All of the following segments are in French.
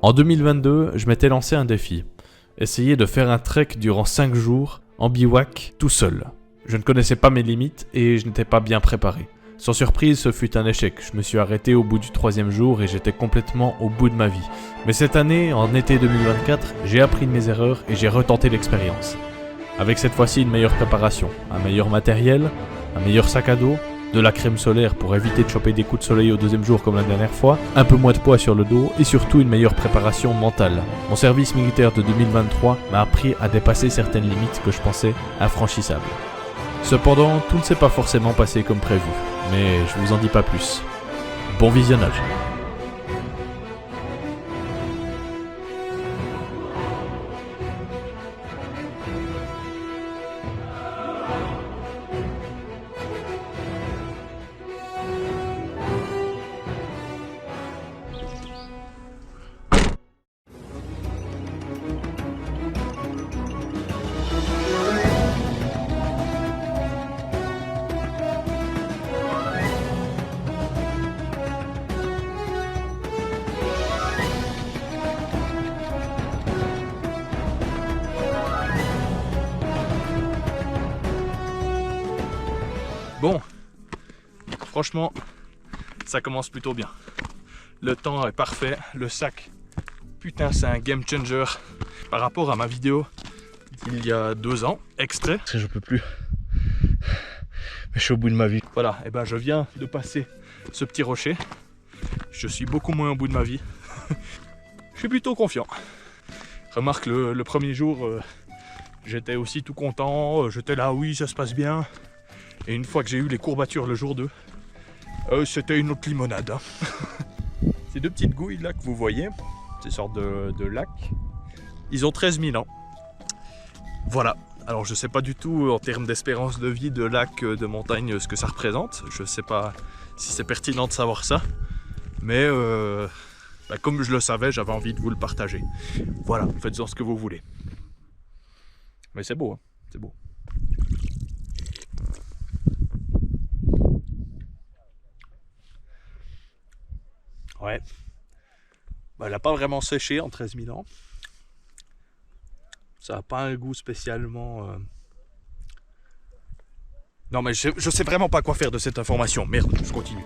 En 2022, je m'étais lancé un défi. Essayer de faire un trek durant 5 jours, en bivouac, tout seul. Je ne connaissais pas mes limites et je n'étais pas bien préparé. Sans surprise, ce fut un échec. Je me suis arrêté au bout du 3e jour et j'étais complètement au bout de ma vie. Mais cette année, en été 2024, j'ai appris de mes erreurs et j'ai retenté l'expérience. Avec cette fois-ci une meilleure préparation, un meilleur matériel, un meilleur sac à dos, de la crème solaire pour éviter de choper des coups de soleil au 2e jour comme la dernière fois, un peu moins de poids sur le dos et surtout une meilleure préparation mentale. Mon service militaire de 2023 m'a appris à dépasser certaines limites que je pensais infranchissables. Cependant, tout ne s'est pas forcément passé comme prévu, mais je vous en dis pas plus. Bon visionnage. Bon, franchement, ça commence plutôt bien. Le temps est parfait, le sac, putain c'est un game changer par rapport à ma vidéo d'il y a 2 ans, extrait. Je peux plus, mais je suis au bout de ma vie. Voilà, et ben je viens de passer ce petit rocher, je suis beaucoup moins au bout de ma vie. Je suis plutôt confiant. Remarque le premier jour, j'étais aussi tout content, j'étais là, oui ça se passe bien. Et une fois que j'ai eu les courbatures le jour 2, c'était une autre limonade. Hein. Ces 2 petites gouilles là que vous voyez, ces sortes de lacs, ils ont 13 000 ans. Voilà. Alors je sais pas du tout en termes d'espérance de vie de lac, de montagne, ce que ça représente. Je sais pas si c'est pertinent de savoir ça. Mais comme je le savais, j'avais envie de vous le partager. Voilà, faites-en ce que vous voulez. Mais c'est beau, hein, c'est beau. Ouais, elle n'a pas vraiment séché en 13 000 ans. Ça n'a pas un goût spécialement... Non mais je sais vraiment pas quoi faire de cette information. Merde, je continue.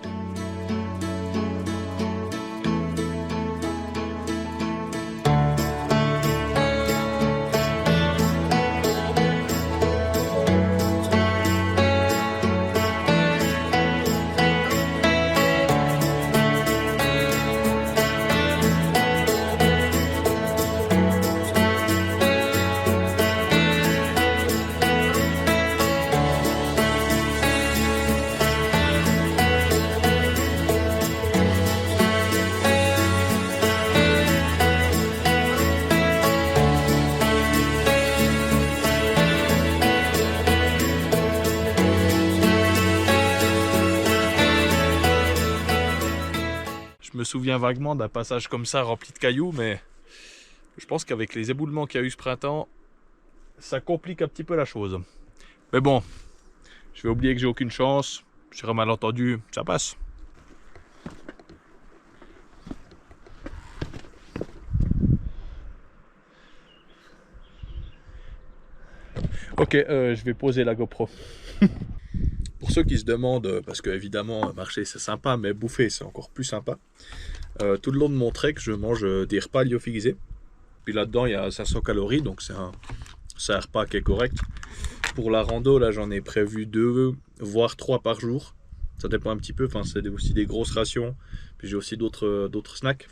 Je me souviens vaguement d'un passage comme ça rempli de cailloux, mais je pense qu'avec les éboulements qu'il y a eu ce printemps, ça complique un petit peu la chose. Mais bon, je vais oublier que j'ai aucune chance, sur un malentendu, ça passe. Ok, je vais poser la GoPro. Pour ceux qui se demandent, parce que évidemment marcher c'est sympa, mais bouffer c'est encore plus sympa. Tout le long de mon trek, je mange des repas lyophilisés. Puis là-dedans il y a 500 calories, donc c'est un repas qui est correct. Pour la rando, là j'en ai prévu 2, voire 3 par jour. Ça dépend un petit peu, enfin c'est aussi des grosses rations. Puis j'ai aussi d'autres snacks.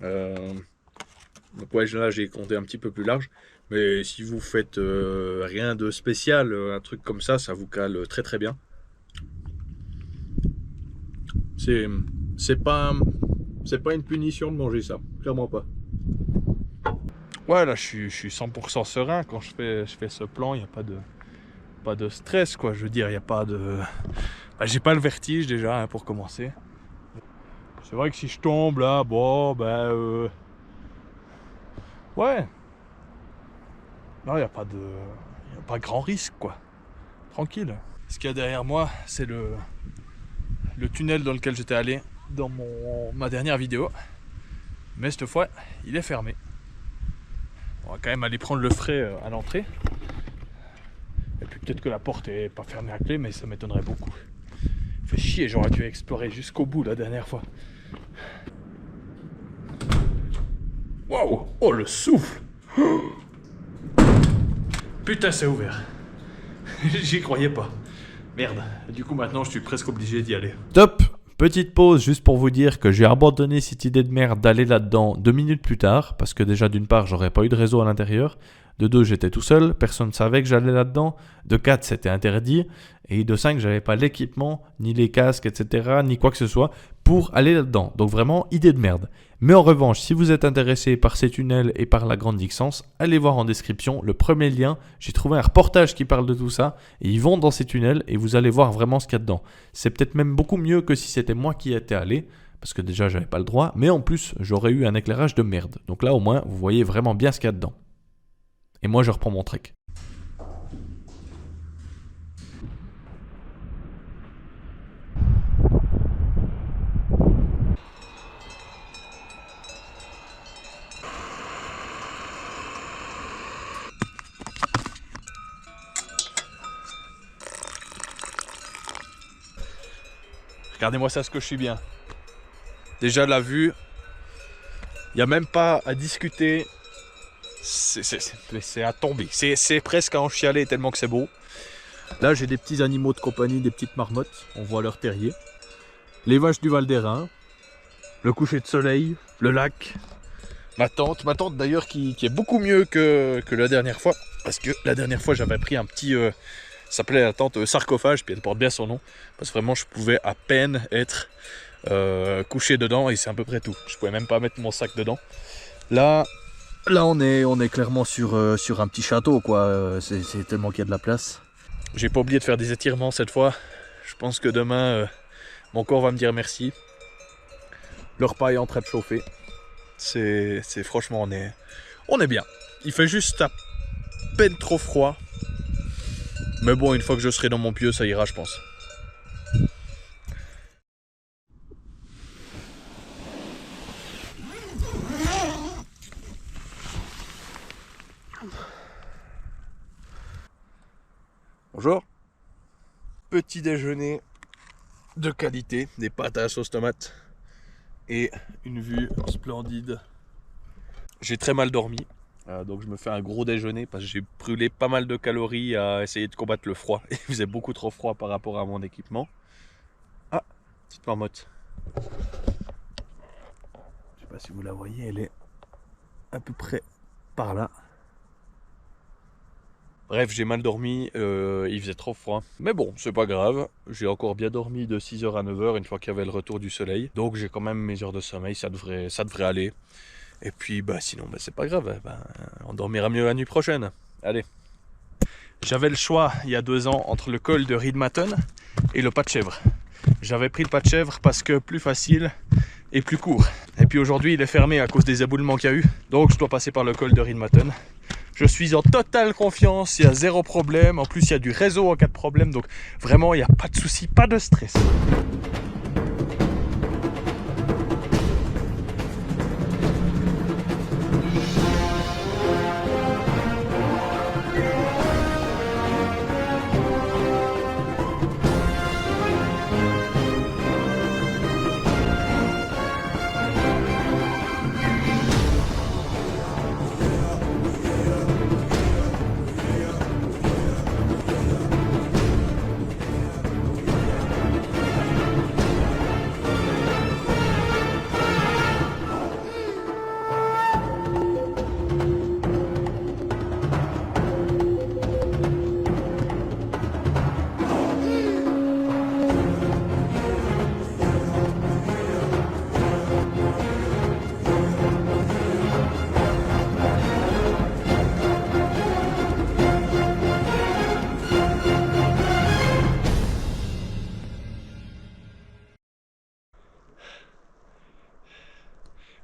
Donc ouais, là j'ai compté un petit peu plus large. Mais si vous faites rien de spécial, un truc comme ça vous cale très très bien. C'est pas une punition de manger ça, clairement pas. Ouais, là je suis 100% serein quand je fais ce plan, il n'y a pas de stress quoi, je veux dire, il n'y a pas de... j'ai pas le vertige déjà hein, pour commencer. C'est vrai que si je tombe là, bon ouais. Non, il n'y a pas grand risque quoi. Tranquille. Ce qu'il y a derrière moi, c'est le tunnel dans lequel j'étais allé dans ma dernière vidéo. Mais cette fois, il est fermé. On va quand même aller prendre le frais à l'entrée. Et puis peut-être que la porte est pas fermée à clé, mais ça m'étonnerait beaucoup. Fait chier, j'aurais dû explorer jusqu'au bout la dernière fois. Waouh! Oh le souffle! Putain, c'est ouvert. J'y croyais pas. Merde. Du coup, maintenant, je suis presque obligé d'y aller. Top! Petite pause juste pour vous dire que j'ai abandonné cette idée de merde d'aller là-dedans 2 minutes plus tard, parce que déjà d'une part j'aurais pas eu de réseau à l'intérieur, de 2 j'étais tout seul, personne ne savait que j'allais là-dedans, de 4 c'était interdit, et de 5 j'avais pas l'équipement, ni les casques, etc., ni quoi que ce soit pour aller là-dedans. Donc vraiment idée de merde. Mais en revanche, si vous êtes intéressé par ces tunnels et par la Grande Dixence, allez voir en description le premier lien. J'ai trouvé un reportage qui parle de tout ça. Et ils vont dans ces tunnels et vous allez voir vraiment ce qu'il y a dedans. C'est peut-être même beaucoup mieux que si c'était moi qui y étais allé. Parce que déjà, j'avais pas le droit. Mais en plus, j'aurais eu un éclairage de merde. Donc là, au moins, vous voyez vraiment bien ce qu'il y a dedans. Et moi, je reprends mon trek. Regardez-moi ça, ce que je suis bien. Déjà la vue, il n'y a même pas à discuter. C'est à tomber. C'est presque à en chialer tellement que c'est beau. Là, j'ai des petits animaux de compagnie, des petites marmottes. On voit leur terrier. Les vaches du Val d'Airain. Le coucher de soleil, le lac. Ma tante d'ailleurs qui est beaucoup mieux que la dernière fois. Parce que la dernière fois, j'avais pris un petit... ça s'appelait la tente sarcophage, puis elle porte bien son nom. Parce que vraiment, je pouvais à peine être couché dedans et c'est à peu près tout. Je pouvais même pas mettre mon sac dedans. Là on est clairement sur un petit château, quoi. C'est tellement qu'il y a de la place. J'ai pas oublié de faire des étirements cette fois. Je pense que demain, mon corps va me dire merci. Le repas est en train de chauffer. C'est franchement, on est bien. Il fait juste à peine trop froid. Mais bon, une fois que je serai dans mon pieu, ça ira, je pense. Bonjour. Petit déjeuner de qualité, des pâtes à la sauce tomate et une vue splendide. J'ai très mal dormi, donc je me fais un gros déjeuner parce que j'ai brûlé pas mal de calories à essayer de combattre le froid. Il faisait beaucoup trop froid par rapport à mon équipement. Ah, petite marmotte. Je sais pas si vous la voyez, elle est à peu près par là. Bref, j'ai mal dormi, il faisait trop froid. Mais bon, c'est pas grave. J'ai encore bien dormi de 6h à 9h une fois qu'il y avait le retour du soleil. Donc j'ai quand même mes heures de sommeil, ça devrait aller. Et puis sinon c'est pas grave, on dormira mieux la nuit prochaine. Allez. J'avais le choix il y a 2 ans entre le col de Riedmatten et le pas de chèvre. J'avais pris le pas de chèvre parce que plus facile et plus court. Et puis aujourd'hui il est fermé à cause des éboulements qu'il y a eu. Donc je dois passer par le col de Riedmatten. Je suis en totale confiance, il y a 0 problème. En plus il y a du réseau en cas de problème. Donc vraiment il n'y a pas de souci, pas de stress.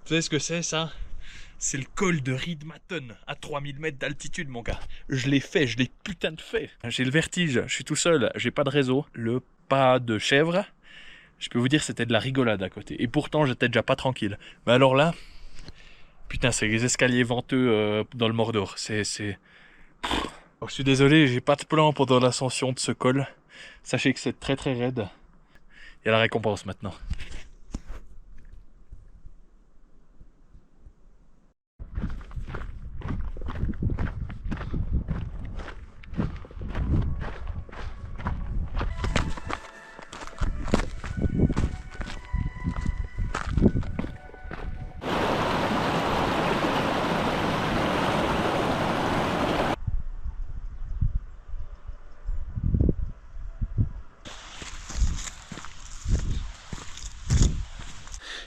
Vous savez ce que c'est ça? C'est le col de Riedmatten à 3000 mètres d'altitude, mon gars. Je l'ai fait, je l'ai putain de fait. J'ai le vertige, je suis tout seul, j'ai pas de réseau. Le pas de chèvre, je peux vous dire c'était de la rigolade à côté. Et pourtant j'étais déjà pas tranquille. Mais alors là, Putain, c'est les escaliers venteux dans le Mordor. Oh, je suis désolé, j'ai pas de plan pendant l'ascension de ce col. Sachez que c'est très très raide. Il y a la récompense maintenant.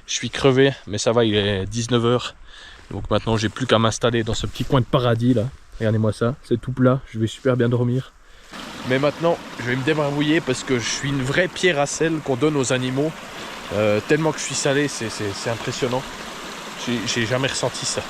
Je suis crevé, mais ça va, il est 19 h. Donc maintenant, j'ai plus qu'à m'installer dans ce petit coin de paradis là. Regardez-moi ça, c'est tout plat, je vais super bien dormir. Mais maintenant, je vais me débarbouiller parce que je suis une vraie pierre à sel qu'on donne aux animaux. Tellement que je suis salé, c'est impressionnant. J'ai jamais ressenti ça.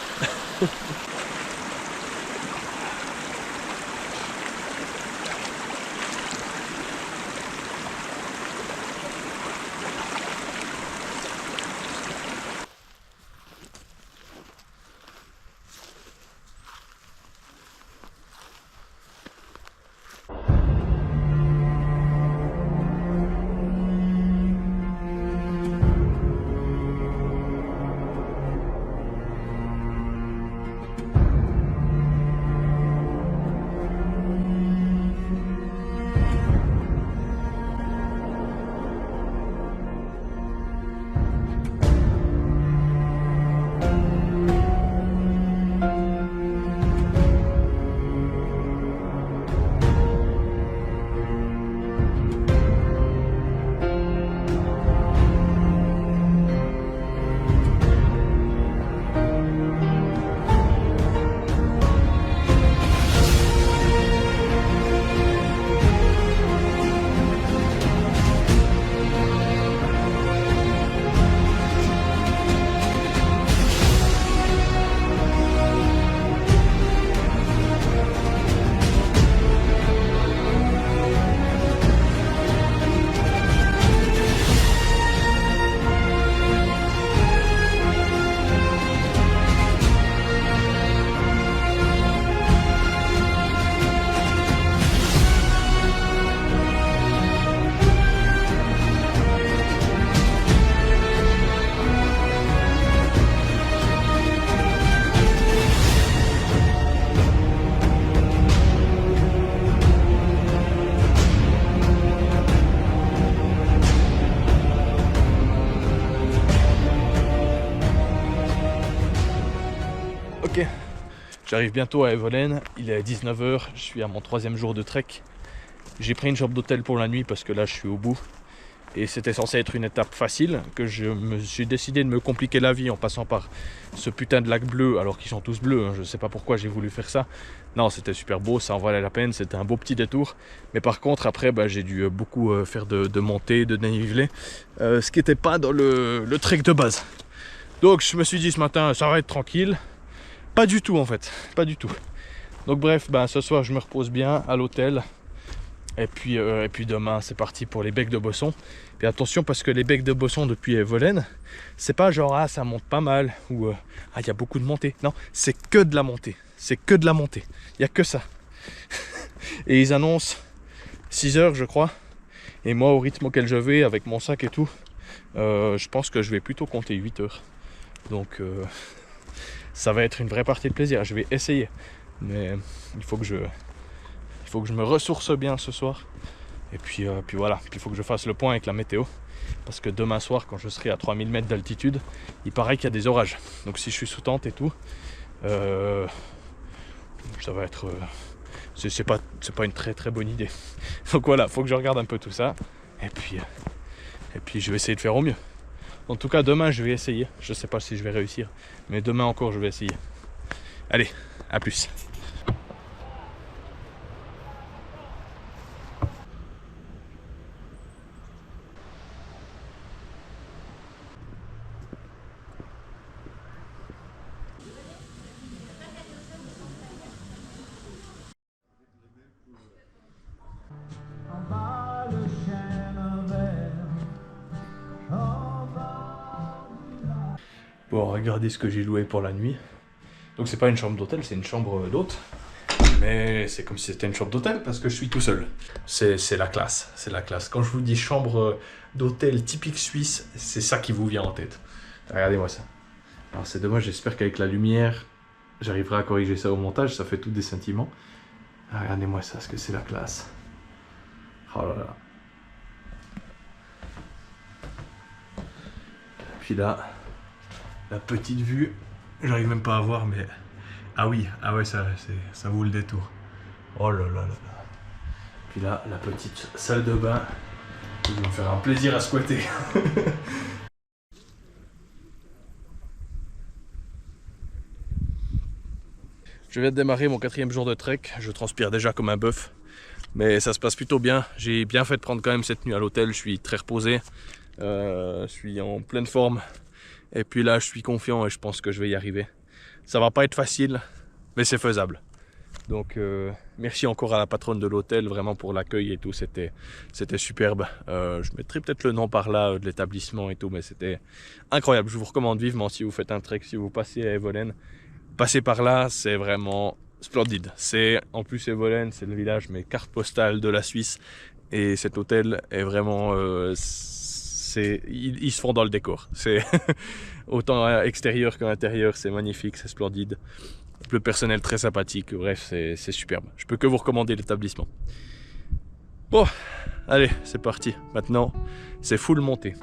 Ok, j'arrive bientôt à Evelyn, il est 19 h, je suis à mon 3e jour de trek. J'ai pris une chambre d'hôtel pour la nuit parce que là je suis au bout. Et c'était censé être une étape facile, que j'ai décidé de me compliquer la vie en passant par ce putain de lac bleu, alors qu'ils sont tous bleus, hein. Je sais pas pourquoi j'ai voulu faire ça. Non, c'était super beau, ça en valait la peine, c'était un beau petit détour. Mais par contre, après, j'ai dû beaucoup faire de montées, de dénivelé, ce qui n'était pas dans le trek de base. Donc je me suis dit ce matin, ça va être tranquille. Pas du tout en fait, pas du tout. Donc bref, ce soir je me repose bien à l'hôtel. Et puis demain c'est parti pour les becs de Bosson. Et attention parce que les becs de Bosson depuis Evelyn, c'est pas genre ah ça monte pas mal ou ah il y a beaucoup de montées. Non, c'est que de la montée. C'est que de la montée. Il n'y a que ça. Et ils annoncent 6 heures je crois. Et moi au rythme auquel je vais avec mon sac et tout, je pense que je vais plutôt compter 8 heures. Donc ça va être une vraie partie de plaisir. Je vais essayer. Mais il faut que je me ressource bien ce soir. Et puis voilà. Puis il faut que je fasse le point avec la météo. Parce que demain soir, quand je serai à 3000 mètres d'altitude, il paraît qu'il y a des orages. Donc si je suis sous tente et tout, ça va être... c'est pas une très très bonne idée. Donc voilà, il faut que je regarde un peu tout ça. Et puis je vais essayer de faire au mieux. En tout cas, demain, je vais essayer. Je sais pas si je vais réussir. Mais demain encore, je vais essayer. Allez, à plus. Bon, regardez ce que j'ai loué pour la nuit. Donc c'est pas une chambre d'hôtel, c'est une chambre d'hôte. Mais c'est comme si c'était une chambre d'hôtel parce que je suis tout seul. C'est la classe, c'est la classe. Quand je vous dis chambre d'hôtel typique suisse, c'est ça qui vous vient en tête. Regardez-moi ça. Alors c'est dommage, j'espère qu'avec la lumière, j'arriverai à corriger ça au montage, ça fait tout des sentiments. Regardez-moi ça, ce que c'est la classe. Oh là là. Puis là, la petite vue, j'arrive même pas à voir, mais... Ah oui, ah ouais, ça vaut le détour. Oh là là là là. Puis là, la petite salle de bain, qui va me faire un plaisir à squatter. Je viens de démarrer mon 4e jour de trek, je transpire déjà comme un bœuf. Mais ça se passe plutôt bien, j'ai bien fait de prendre quand même cette nuit à l'hôtel, je suis très reposé. Je suis en pleine forme. Et puis là, je suis confiant et je pense que je vais y arriver. Ça va pas être facile, mais c'est faisable. Donc merci encore à la patronne de l'hôtel, vraiment pour l'accueil et tout, c'était superbe. Je mettrai peut-être le nom par là de l'établissement et tout, mais c'était incroyable. Je vous recommande vivement si vous faites un trek, si vous passez à Evolen. Passer par là, c'est vraiment splendide. En plus Evolen, c'est le village, mais carte postale de la Suisse. Et cet hôtel est vraiment... ils se font dans le décor. C'est autant extérieur qu'intérieur, c'est magnifique, c'est splendide. Le personnel très sympathique, bref, c'est superbe. Je peux que vous recommander l'établissement. Bon, allez, c'est parti. Maintenant, c'est full montée.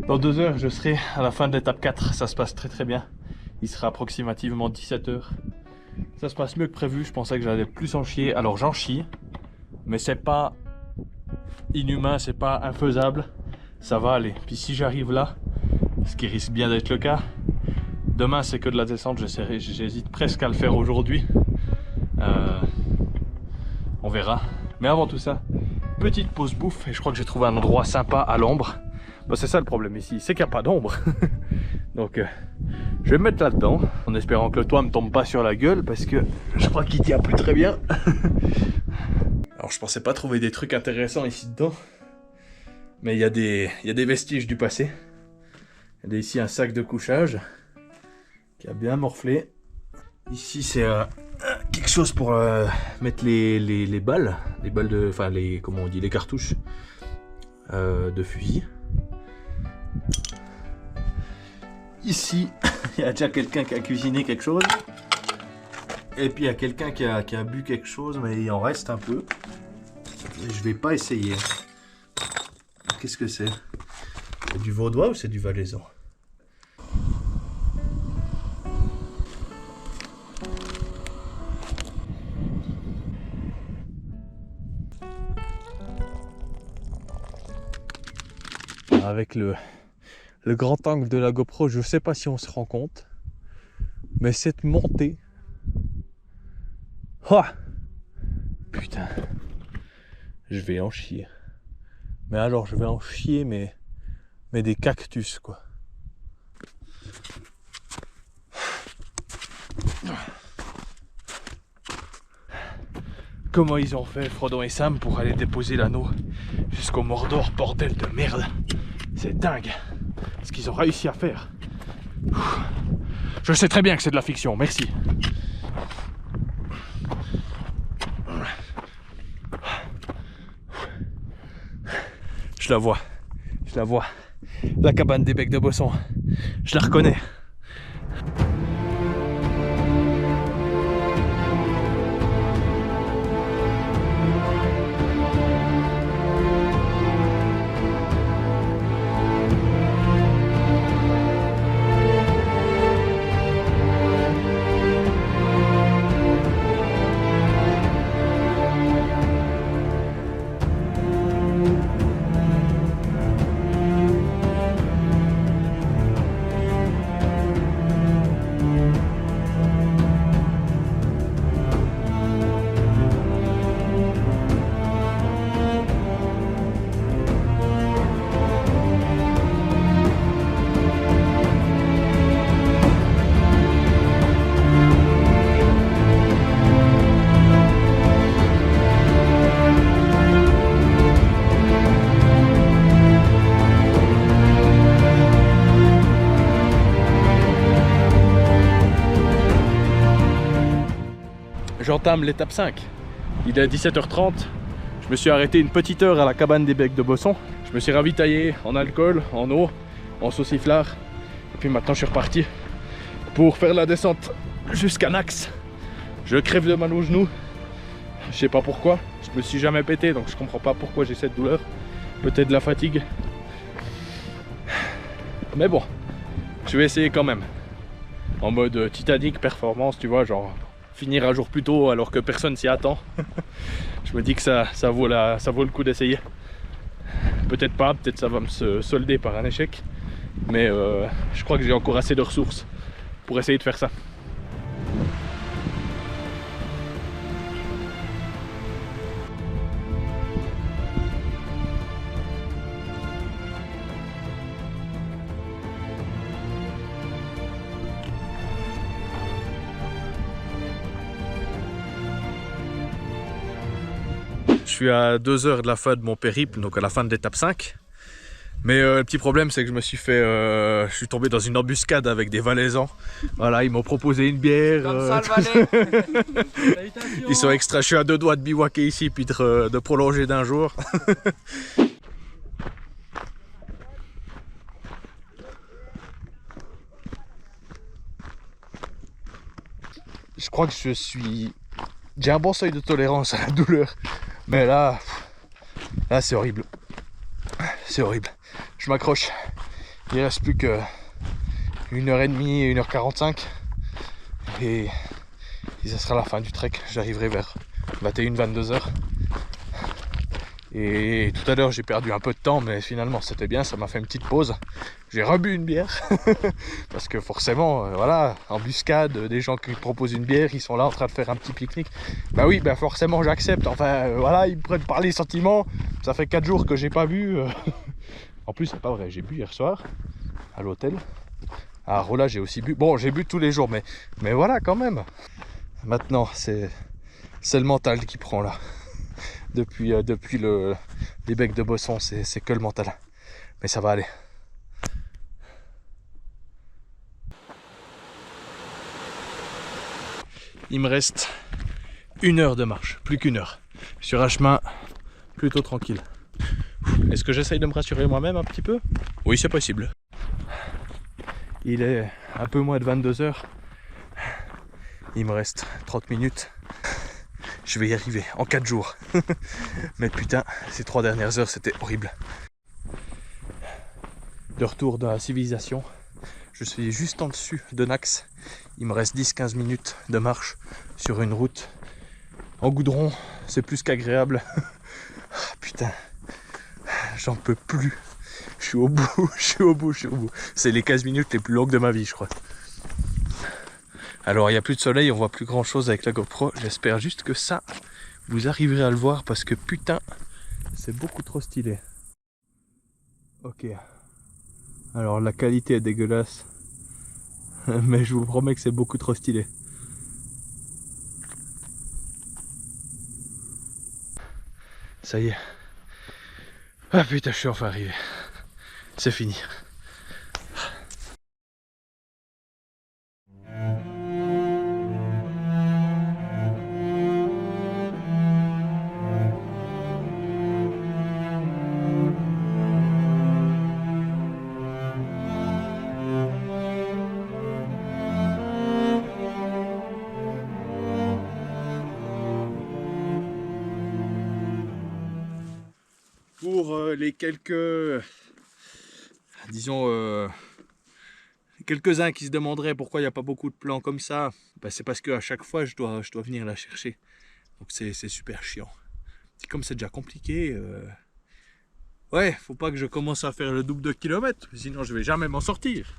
Dans 2 heures, je serai à la fin de l'étape 4. Ça se passe très très bien. Il sera approximativement 17 heures. Ça se passe mieux que prévu. Je pensais que j'allais plus en chier. Alors j'en chie. Mais c'est pas inhumain, c'est pas infaisable. Ça va aller. Puis si j'arrive là, ce qui risque bien d'être le cas, demain c'est que de la descente. J'hésite presque à le faire aujourd'hui. On verra. Mais avant tout ça, petite pause bouffe. Et je crois que j'ai trouvé un endroit sympa à l'ombre. Bah, c'est ça le problème ici, c'est qu'il n'y a pas d'ombre. Donc je vais me mettre là-dedans, en espérant que le toit ne me tombe pas sur la gueule, parce que je crois qu'il tient plus très bien. Alors je pensais pas trouver des trucs intéressants ici dedans, mais il y a des vestiges du passé. Il y a ici un sac de couchage qui a bien morflé. Ici c'est quelque chose pour mettre les balles, de, enfin comment on dit, les cartouches de fusil. Ici, il y a déjà quelqu'un qui a cuisiné quelque chose. Et puis il y a quelqu'un qui a bu quelque chose, mais il en reste un peu. Je vais pas essayer. Qu'est-ce que c'est? C'est du vaudois ou c'est du valaisan? Avec le grand angle de la GoPro, je sais pas si on se rend compte, mais cette montée, ah, putain, je vais en chier. Mais alors je vais en chier, mais des cactus quoi. Comment ils ont fait Frodon et Sam pour aller déposer l'anneau jusqu'au Mordor, bordel de merde. C'est dingue ce qu'ils ont réussi à faire. Je sais très bien que c'est de la fiction, merci. Je la vois. La cabane des Becs de Bosson, je la reconnais. j'entame l'étape 5. Il est 17h30. Je me suis arrêté une petite heure à la cabane des Becs de Bosson. Je me suis ravitaillé en alcool, en eau, en sauciflard. Et puis maintenant je suis reparti pour faire la descente jusqu'à Nax. Je crève de mal au genou. Je sais pas pourquoi. Je me suis jamais pété donc je comprends pas pourquoi j'ai cette douleur. Peut-être de la fatigue. Mais bon, je vais essayer quand même. En mode Titanic performance, tu vois, genre finir un jour plus tôt alors que personne s'y attend. Je me dis que ça vaut le coup d'essayer. Peut-être pas, peut-être ça va me se solder par un échec. Mais je crois que j'ai encore assez de ressources pour essayer de faire ça. Je suis à 2 heures de la fin de mon périple, donc à la fin de l'étape 5. Mais le petit problème, c'est que je me suis fait... je suis tombé dans une embuscade avec des Valaisans. Voilà, ils m'ont proposé une bière. Comme ça, le Valais. Ils sont extra... Je suis à 2 doigts de bivouaquer ici, puis de prolonger d'un jour. Je crois que j'ai un bon seuil de tolérance à la douleur. Mais là c'est horrible. C'est horrible. Je m'accroche. Il reste plus que 1h30, 1h45. Et ça sera la fin du trek. J'arriverai vers 21-22h. Et tout à l'heure j'ai perdu un peu de temps, mais finalement c'était bien, ça m'a fait une petite pause. J'ai rebu une bière, parce que forcément, voilà, embuscade, des gens qui proposent une bière, ils sont là en train de faire un petit pique-nique. Bah oui, bah forcément j'accepte, enfin voilà, ils me prennent parler sentiments, ça fait 4 jours que j'ai pas bu. En plus c'est pas vrai, j'ai bu hier soir, à l'hôtel. À Rolla j'ai aussi bu, bon j'ai bu tous les jours, mais voilà quand même. Maintenant c'est le mental qui prend là. Depuis les Becs de Bosson, c'est que le mental. Mais ça va aller. Il me reste 1 heure de marche, plus qu'1 heure. Sur un chemin plutôt tranquille. Est-ce que j'essaye de me rassurer moi-même un petit peu? Oui, c'est possible. Il est un peu moins de 22 heures. Il me reste 30 minutes. Je vais y arriver en 4 jours. Mais putain, ces 3 dernières heures, c'était horrible. De retour dans la civilisation. Je suis juste en dessus de Nax. Il me reste 10-15 minutes de marche sur une route en goudron. C'est plus qu'agréable. Putain, j'en peux plus. Je suis au bout, je suis au bout. C'est les 15 minutes les plus longues de ma vie, je crois. Alors il n'y a plus de soleil, on voit plus grand chose avec la GoPro. J'espère juste que ça, vous arriverez à le voir parce que putain, c'est beaucoup trop stylé. Ok. Alors la qualité est dégueulasse. Mais je vous promets que c'est beaucoup trop stylé. Ça y est. Ah putain, je suis enfin arrivé. C'est fini. Pour les quelques, disons, quelques-uns qui se demanderaient pourquoi il n'y a pas beaucoup de plans comme ça, bah c'est parce qu'à chaque fois je dois venir la chercher. Donc c'est super chiant. Comme c'est déjà compliqué, ouais, faut pas que je commence à faire le double de kilomètres, sinon je vais jamais m'en sortir.